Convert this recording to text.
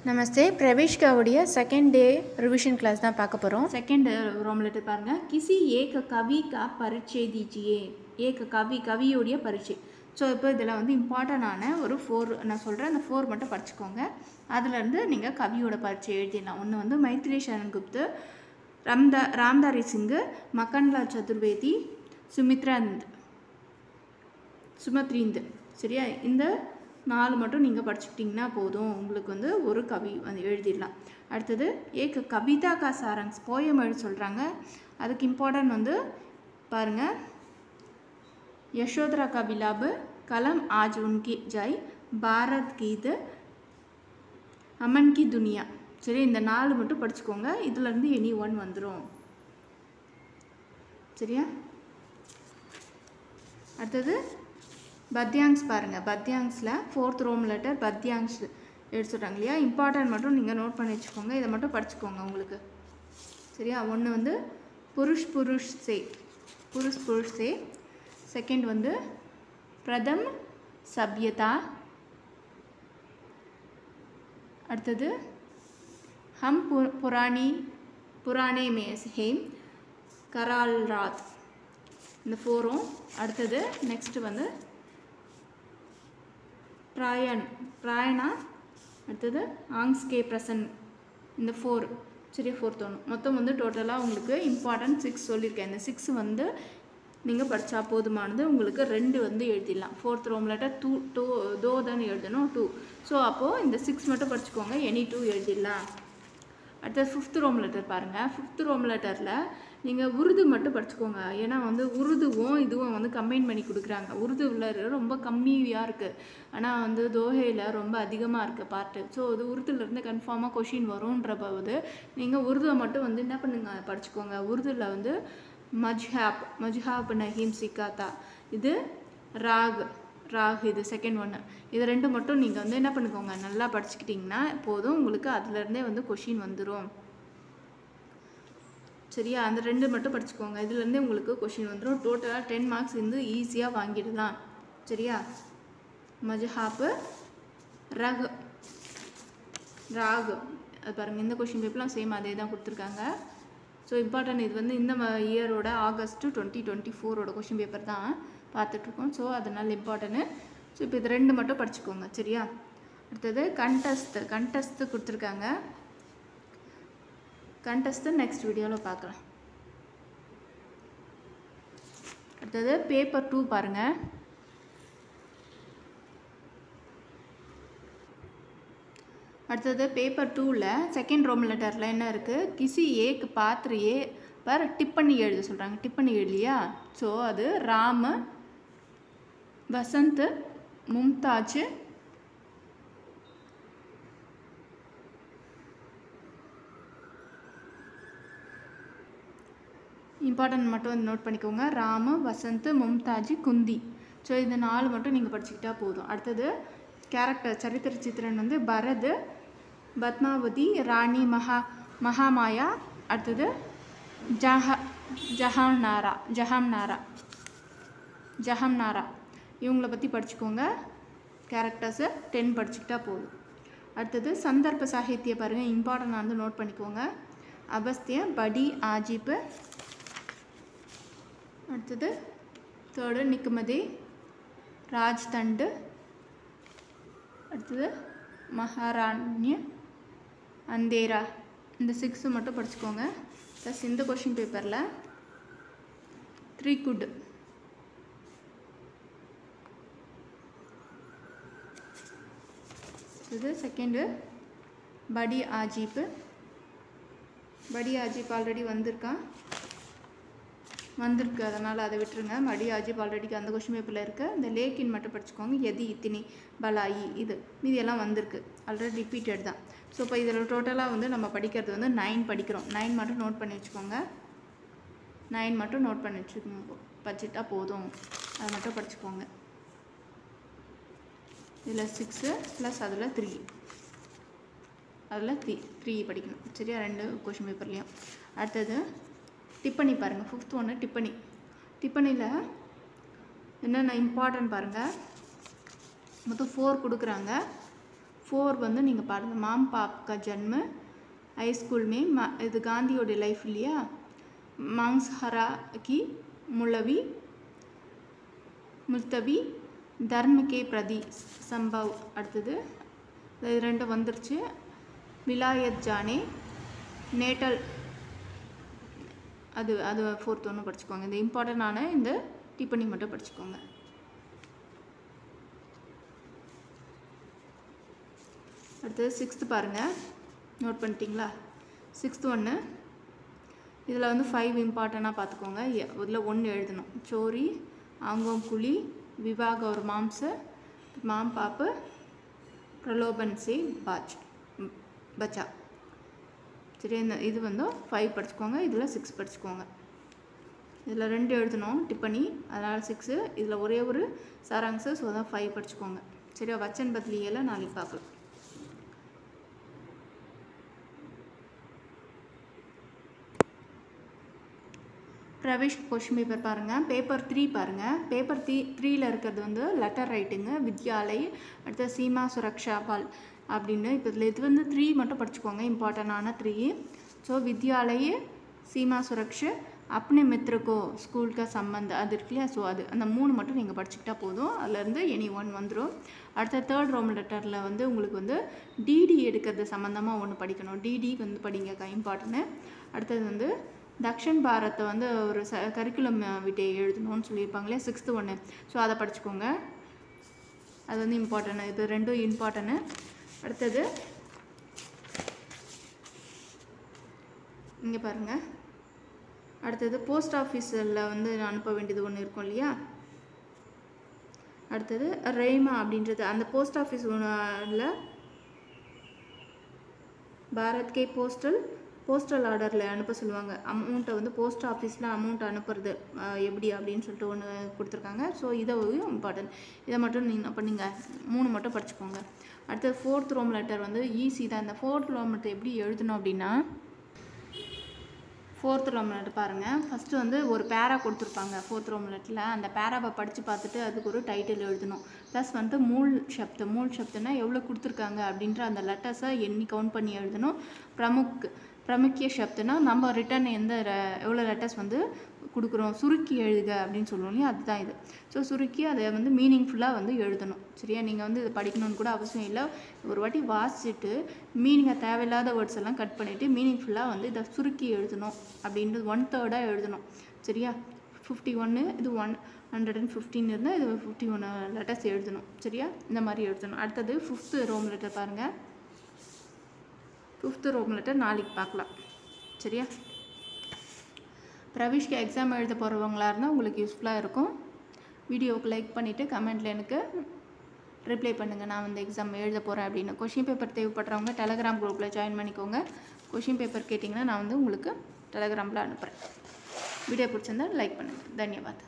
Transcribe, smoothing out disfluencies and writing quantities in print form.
नमस्ते प्रवेश कावड़िया second day revision class தான் பார்க்க போகிறோம். செகண்ட் ரோம் லெட்டர் பாருங்கள். கிசி ஏக கவி கா பரீட்சை தீஜியே. ஏக கவியோடைய பரீட்சை. ஸோ இப்போ இதில் வந்து இம்பார்ட்டண்டான ஒரு 4 நான் சொல்கிறேன். அந்த 4 மட்டும் படிச்சுக்கோங்க. அதுலேருந்து நீங்கள் கவியோட பரீட்சை எழுதிடலாம். ஒன்று வந்து மைத்ரி சரண் குப்து, ராம்தாரி சிங்கு, மக்கன்லால் சதுர்வேதி, சுமத்ரிந்த். சரியா? இந்த 4 மட்டும் நீங்கள் படிச்சுக்கிட்டிங்கன்னா போதும். உங்களுக்கு வந்து ஒரு கவி வந்து எழுதிடலாம். அடுத்தது ஏக கவிதா கா சாரங்ஸ், போயம் எழுத சொல்கிறாங்க. அதுக்கு இம்பார்ட்டன்ட் வந்து பாருங்கள். யசோதரா கா விலாப், கலம் ஆஜ் உன்கி ஜாய், பாரத் கீத், அமன் கி துனியா. சரி, இந்த 4 மட்டும் படிச்சுக்கோங்க. இதுலேருந்து எனி ஒன் வந்துடும். சரியா? அடுத்தது பத்யாங்ஸ் பாருங்கள். பத்யாங்ஸில் 4th ரோம் லெட்டர் பத்யாங்ஸ் எடுத்து சொல்கிறாங்க இல்லையா? இம்பார்ட்டன்ட் மட்டும் நீங்கள் நோட் பண்ணி வச்சுக்கோங்க. இதை மட்டும் படிச்சுக்கோங்க உங்களுக்கு. சரியா? ஒன்று வந்து புருஷ் சே. செகண்ட் வந்து பிரதம் சப்யதா. அடுத்தது ஹம் புராணே மே ஹேம் கரால் ராத். இந்த 4ம். அடுத்தது நெக்ஸ்ட்டு வந்து பிராயணா. அடுத்தது ஆங்ஸ்கே பிரசன். இந்த 4. சரி, 4th ஒன்று. மொத்தம் வந்து டோட்டலாக உங்களுக்கு இம்பார்ட்டன்ட் 6 சொல்லியிருக்கேன். இந்த 6 வந்து நீங்கள் படித்தா போதுமானது. உங்களுக்கு 2 வந்து எழுதிடலாம். 4th ரோம் லெட்டர் 2 தான் எழுதணும், 2. ஸோ அப்போது இந்த 6 மட்டும் படிச்சுக்கோங்க, எனி 2 எழுதிடலாம். அடுத்தது 5th ரோம் லெட்டர் பாருங்கள். 5th ரோம் லெட்டரில் நீங்கள் உருது மட்டும் படிச்சுக்கோங்க. ஏன்னா வந்து உருதுவும் இதுவும் வந்து கம்பைன் பண்ணி கொடுக்குறாங்க. உருதுவில் ரொம்ப கம்மியாக இருக்குது, ஆனால் வந்து தோஹையில் ரொம்ப அதிகமாக இருக்குது பார்ட்டு. ஸோ அது உருதுலேருந்து கன்ஃபார்மாக கொஷின் வரும்ன்ற போது நீங்கள் உருதுவை மட்டும் வந்து என்ன பண்ணுங்க, படிச்சுக்கோங்க. உருதுவில் வந்து மஜ்ஹாப் நஹீம் சிக்காத்தா, இது ராக். இது செகண்ட் ஒன்று. இது 2 மட்டும் நீங்கள் வந்து என்ன பண்ணிக்கோங்க, நல்லா படிச்சுக்கிட்டிங்கன்னா போதும். உங்களுக்கு அதுலேருந்தே வந்து கொஷின் வந்துடும். சரியா? அந்த 2 மட்டும் படிச்சுக்கோங்க. இதுலேருந்தே உங்களுக்கு கொஷின் வந்துடும். டோட்டலாக 10 மார்க்ஸ் வந்து ஈஸியாக வாங்கிடலாம். சரியா? மஜ்ஹாப்பு ராக். அது பாருங்கள், இந்த கொஷின் பேப்பர்லாம் சேம் அதே தான் கொடுத்துருக்காங்க. ஸோ இம்பார்ட்டன்ட் இது வந்து இந்த இயரோட ஆகஸ்ட் 2024 கொஷின் பேப்பர் தான் பார்த்துட்ருக்கோம். ஸோ அதனால் இம்பார்ட்டன்ட்டு. ஸோ இப்போ இது 2 மட்டும் படிச்சுக்கோங்க. சரியா? அடுத்தது கண்டஸ்ட் கொடுத்துருக்காங்க. கண்டஸ்ட்டு நெக்ஸ்ட் வீடியோவில் பார்க்கலாம். அடுத்தது பேப்பர் 2 பாருங்கள். அடுத்தது பேப்பர் 2ல் செகண்ட் ரோம் லெட்டரில் என்ன இருக்குது? கிசி ஏக் பாத்திர ஏ பர் டிப்பண்ணி எழுத சொல்கிறாங்க. டிப்பண்ணி எழுதியா? ஸோ அது ராம், வசந்த், மும்தாஜ், இம்பார்ட்டன்ட் மட்டும் வந்து நோட் பண்ணிக்கோங்க. ராம, வசந்த், மும்தாஜ், குந்தி. ஸோ இந்த 4 மட்டும் நீங்கள் படிச்சுக்கிட்டா போதும். அடுத்தது கேரக்டர் சரித்திர சித்திரன் வந்து பரத், பத்மாவதி, ராணி மகாமாயா. அடுத்தது ஜஹம்னாரா. இவங்களை பற்றி படிச்சுக்கோங்க. கேரக்டர்ஸு 10 படிச்சுக்கிட்டா போதும். அடுத்தது சந்தர்ப்ப சாகித்ய பாருங்கள். இம்பார்ட்டன்ட் வந்து நோட் பண்ணிக்கோங்க. அபஸ்திய, படி, ஆஜிப்பு. அடுத்தது 3rd நிக்குமதி, ராஜ்தண்டு. அடுத்தது மகாராணிய, அந்தேரா. இந்த 6 மட்டும் படிச்சுக்கோங்க. ப்ளஸ் இந்த கொஷின் பேப்பரில் 3 குட். இது செகண்டு படி ஆஜிப்பு. ஆல்ரெடி வந்திருக்கு, அதனால் அதை விட்டுருங்க. படி ஆஜிப் ஆல்ரெடி அந்த கொஷின் பேப்பரில் இருக்குது. இந்த லேக்கின் மட்டும் படிச்சுக்கோங்க. எதி, இத்தினி, பலாயி, இது மீதியெல்லாம் வந்திருக்கு, ஆல்ரெடி ரிப்பீட்டட் தான். ஸோ இப்போ இதில் டோட்டலாக வந்து நம்ம படிக்கிறது வந்து 9 படிக்கிறோம். 9 மட்டும் நோட் பண்ணி வச்சுக்கோங்க. 9 மட்டும் நோட் பண்ணி படிச்சுட்டா போதும். அதை மட்டும் படிச்சுக்கோங்க. இதில் 6 ப்ளஸ் அதில் 3 படிக்கணும். சரியா? 2 கொஷின் பேப்பர்லேயும். அடுத்தது டிப்பணி பாருங்கள். 5th ஒன்று டிப்பணியில் என்னென்ன இம்பார்ட்டன்ட் பாருங்கள். மொத்தம் 4 கொடுக்குறாங்க. 4 வந்து நீங்கள் பாருங்கள், माँ बाप का जन्म हाई स्कूल में, இது காந்தியோட லைஃப் இல்லையா, मांसाहार की मुलतवी धर्म के प्रति संभव, அடுத்தது இது ரெண்டும் வந்துருச்சு. விலாயத் ஜானே நேட்டல், அது 4th ஒன்று படிச்சுக்கோங்க. இந்த இம்பார்ட்டண்டான இந்த டிப்பனி மட்டும் படிச்சுக்கோங்க. அடுத்தது 6th பாருங்கள், நோட் பண்ணிட்டீங்களா? 6th ஒன்று, இதில் வந்து 5 இம்பார்ட்டண்ட்டாக பார்த்துக்கோங்க. இதில் 1 எழுதணும். சோரி, ஆங்கோம் குழி, விவாக ஒரு மாம்ச, மாம் பாப்பு, பிரலோபன் சே பச்சா. சரி, இந்த இது வந்து 5 படிச்சுக்கோங்க. இதில் 6 படிச்சுக்கோங்க. இதில் 2 எழுதணும் டிப்பனி, அதனால் 6. இதில் ஒரே ஒரு சாராங்ஸ், ஸோ தான் 5 படிச்சுக்கோங்க. சரியா? வச்சன் பத்லியெல்லாம் நாளைக்கு பார்க்கலாம். प्रवेश क्वेश्चन पेपर பாருங்கள். பேப்பர் 3 பாருங்கள். பேப்பர் 3ல் இருக்கிறது வந்து லெட்டர் ரைட்டிங்கு, வித்யாலய், அடுத்த சீமா சுரக்ஷா பால் அப்படின்னு. இப்போ இதில் இது வந்து 3 மட்டும் படிச்சுக்கோங்க, இம்பார்ட்டண்டான 3. ஸோ வித்யாலய், சீமா சுரக்ஷ, अपने मित्र को स्कूल का संबंध, அது இருக்கு இல்லையா, ஸோ அது அந்த 3 மட்டும் நீங்கள் படிச்சுக்கிட்டா போதும். அதுலேருந்து எனி ஒன் வந்துடும். அடுத்த 3rd ரோம் லெட்டரில் வந்து உங்களுக்கு வந்து டிடி எடுக்கிறது சம்மந்தமாக ஒன்று படிக்கணும். டிடி வந்து படிங்கக்கா, இம்பார்ட்டன்ட்டு. அடுத்தது வந்து தக்ஷின் பாரத்தை வந்து ஒரு கரிக்குலம் விட்டே எழுதணும்னு சொல்லியிருப்பாங்களே, 6th ஒன்று, ஸோ அதை படிச்சுக்கோங்க. அது வந்து இம்பார்ட்டன்ட். இது 2 இம்பார்ட்டன்ட்டு. அடுத்தது இங்கே பாருங்கள். அடுத்தது போஸ்ட் ஆஃபீஸில் வந்து அனுப்ப வேண்டியது ஒன்று இருக்கும் இல்லையா. அடுத்தது ரேமா அப்படின்றது அந்த போஸ்ட் ஆஃபீஸ் ஒன்றில் பாரத் கே போஸ்டல் ஆர்டரில் அனுப்ப சொல்லுவாங்க. அமௌண்ட்டை வந்து போஸ்ட் ஆஃபீஸில் அமௌண்ட் அனுப்புறது எப்படி அப்படின்னு சொல்லிட்டு ஒன்று கொடுத்துருக்காங்க. ஸோ இதை இம்பார்ட்டன்ட். இதை மட்டும் நீங்கள் அப்போ நீங்கள் 3 மட்டும் படிச்சுக்கோங்க. அடுத்தது 4th ரோம் லெட்டர் வந்து ஈஸி தான். இந்த 4th ரோம் லெட்டர் எப்படி எழுதணும் அப்படின்னா, 4th ரோம் லெட்டர் பாருங்கள். ஃபஸ்ட்டு வந்து ஒரு பேரா கொடுத்துருப்பாங்க 4th ரோம் லெட்டரில். அந்த பேராவை படித்து பார்த்துட்டு அதுக்கு ஒரு டைட்டில் எழுதணும். ப்ளஸ் வந்து மூல் சப்துனா எவ்வளோ கொடுத்துருக்காங்க அப்படின்ற அந்த லெட்டர்ஸை எண்ணி கவுண்ட் பண்ணி எழுதணும். பிரமுக்கிய சப்துனா நம்ம ரிட்டன் எவ்வளோ லெட்டர்ஸ் வந்து கொடுக்குறோம், சுருக்கி எழுதுக அப்படின்னு சொல்லுவோம் இல்லையா, அதுதான் இது. ஸோ சுருக்கி அதை வந்து மீனிங்ஃபுல்லாக வந்து எழுதணும். சரியா? நீங்கள் வந்து இதை படிக்கணும்னு கூட அவசியம் இல்லை. ஒரு வாட்டி வாசிச்சுட்டு மீனிங்கை தேவையில்லாத வேர்ட்ஸ் எல்லாம் கட் பண்ணிவிட்டு மீனிங்ஃபுல்லாக வந்து இதை சுருக்கி எழுதணும் அப்படின்றது 1/3 எழுதணும். சரியா? 51, இது 115 இருந்தால் இது 51 லெட்டர்ஸ் எழுதணும். சரியா? இந்த மாதிரி எழுதணும். அடுத்தது 5th ரோம் லெட்டர் பாருங்கள். 5th ரோம் லெட்டர் நாளைக்கு பார்க்கலாம். சரியா? பிரவிஷ்க்கு எக்ஸாம் எழுத போகிறவங்களா இருந்தால் உங்களுக்கு யூஸ்ஃபுல்லாக இருக்கும். வீடியோவுக்கு லைக் பண்ணிவிட்டு கமெண்ட்டில் எனக்கு ரிப்ளை பண்ணுங்கள், நான் வந்து எக்ஸாம் எழுத போகிறேன் அப்படின்னு. கொஷின் பேப்பர் தேவைப்படுறவங்க டெலகிராம் குரூப்பில் ஜாயின் பண்ணிக்கோங்க. கொஷின் பேப்பர் கேட்டிங்கன்னா நான் வந்து உங்களுக்கு டெலகிராமில் அனுப்புகிறேன். வீடியோ பிடிச்சிருந்தால் லைக் பண்ணுங்கள். தன்யவாத்.